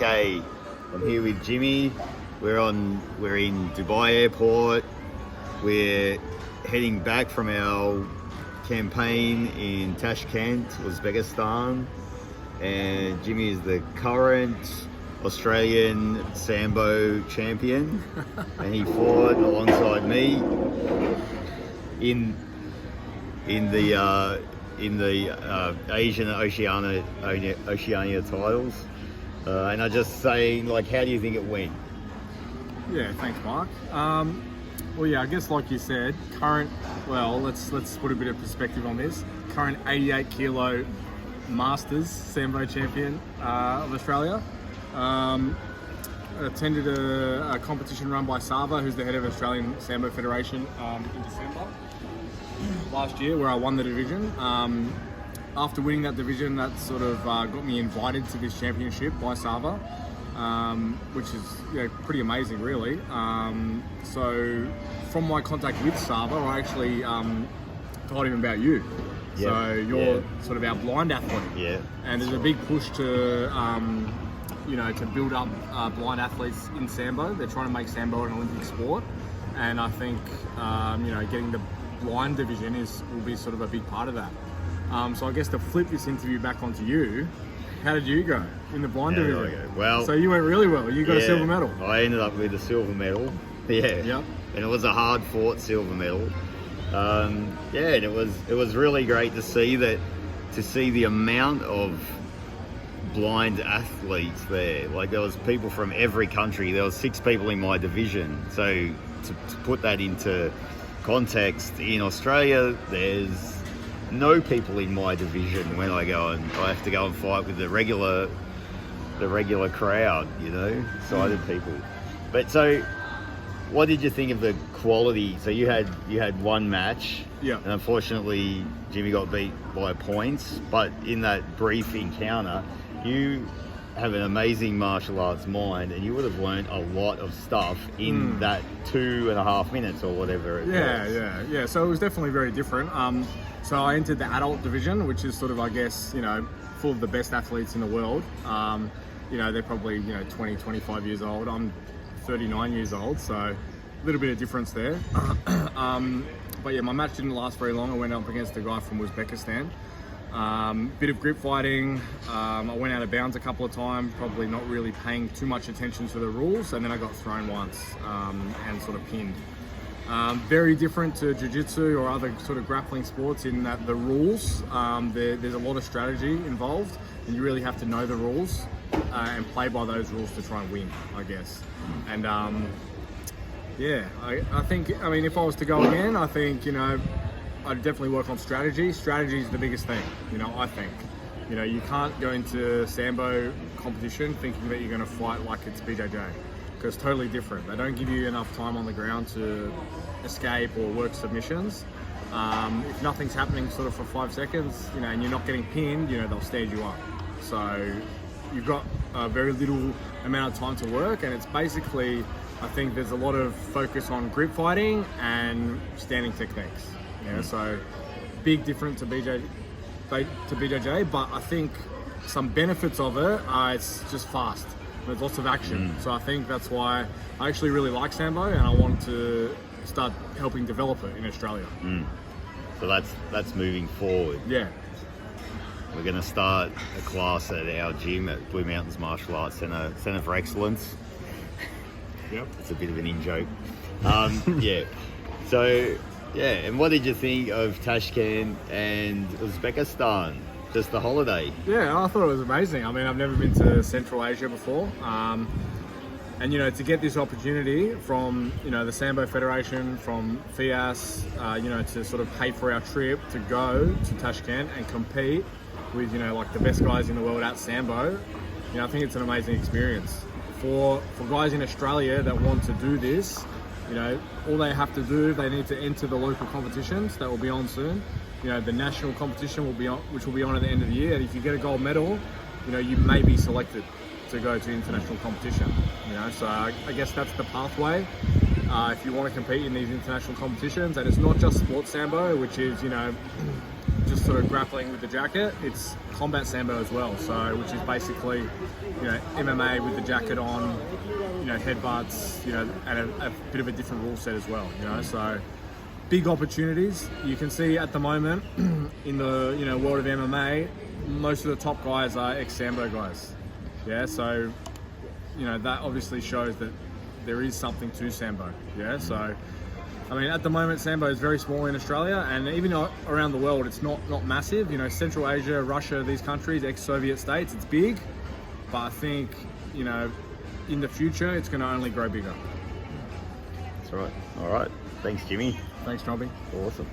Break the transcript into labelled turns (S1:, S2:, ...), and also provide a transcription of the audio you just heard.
S1: Okay, I'm here with Jimmy. We're in Dubai Airport. We're heading back from our campaign in Tash Kent, Uzbekistan, and Jimmy is the current Australian Sambo champion, and he fought alongside me in the Asian Oceania titles. And I'm just saying, like, how do you think it went?
S2: Yeah, thanks, Mark. Well, yeah, I guess like you said, let's put a bit of perspective on this. Current 88 kilo Masters Sambo champion of Australia. Attended a competition run by Sava, who's the head of Australian Sambo Federation, in December last year, where I won the division. After winning that division, that sort of got me invited to this championship by Sava, which is pretty amazing, really. So from my contact with Sava, I actually told him about you. Yeah, so you're sort of our blind athlete.
S1: Yeah.
S2: And there's a big push to to build up blind athletes in Sambo. They're trying to make Sambo an Olympic sport, and I think getting the blind division will be sort of a big part of that. So I guess to flip this interview back onto you, how did you go in the blind division?
S1: Well,
S2: so you went really well. You got a silver medal.
S1: I ended up with a silver medal. Yeah.
S2: Yep.
S1: And it was a hard fought silver medal. And it was really great to see the amount of blind athletes there. Like, there was people from every country. There was 6 people in my division. So to put that into context, in Australia, there's no people in my division when I have to go and fight with the regular crowd, sighted people. But so, what did you think of the quality? So you had one match,
S2: yeah,
S1: and unfortunately Jimmy got beat by points. But in that brief encounter, you have an amazing martial arts mind, and you would have learned a lot of stuff in that 2.5 minutes or whatever it was.
S2: Yeah. So it was definitely very different. So I entered the adult division, which is sort of, I guess, full of the best athletes in the world. They're probably 20, 25 years old. I'm 39 years old, so a little bit of difference there. But yeah, my match didn't last very long. I went up against a guy from Uzbekistan. Bit of grip fighting. I went out of bounds a couple of times, probably not really paying too much attention to the rules, and then I got thrown once and sort of pinned. Very different to jiu-jitsu or other sort of grappling sports in that the rules, there's a lot of strategy involved, and you really have to know the rules and play by those rules to try and win, I guess. And I think, if I was to go again, I think, I'd definitely work on strategy. Strategy is the biggest thing, I think. You can't go into Sambo competition thinking that you're going to fight like it's BJJ, because it's totally different. They don't give you enough time on the ground to escape or work submissions. If nothing's happening sort of for 5 seconds, and you're not getting pinned, they'll stand you up. So you've got a very little amount of time to work, and it's basically, I think there's a lot of focus on grip fighting and standing techniques. So big difference to BJJ, but I think some benefits of it are it's just fast. There's lots of action. So I think that's why I actually really like Sambo, and I want to start helping develop it in Australia.
S1: So that's moving forward.
S2: Yeah.
S1: We're going to start a class at our gym at Blue Mountains Martial Arts Centre for Excellence.
S2: Yep.
S1: It's a bit of an in-joke. Yeah. So, yeah, and what did you think of Tash Kent and Uzbekistan? Just the holiday?
S2: Yeah, I thought it was amazing. I've never been to Central Asia before. And, to get this opportunity from, the Sambo Federation, from FIAS, to sort of pay for our trip to go to Tash Kent and compete with, like the best guys in the world at Sambo, I think it's an amazing experience. For guys in Australia that want to do this, all they have to do, they need to enter the local competitions that will be on soon. The national competition will be on, which will be on at the end of the year. And if you get a gold medal, you may be selected to go to international competition. So I guess that's the pathway. If you want to compete in these international competitions, and it's not just sports Sambo, which is just sort of grappling with the jacket, it's combat Sambo as well. So, which is basically, MMA with the jacket on, headbutts, and a bit of a different rule set as well, So, big opportunities. You can see at the moment in the world of MMA, most of the top guys are ex-Sambo guys. Yeah, so that obviously shows that there is something to Sambo. Yeah, so I mean, at the moment, Sambo is very small in Australia, and even around the world, it's not massive. Central Asia, Russia, these countries, ex-Soviet states, it's big, but I think in the future, it's going to only grow bigger.
S1: That's right. All right. Thanks, Jimmy.
S2: Thanks, Nobby.
S1: Awesome.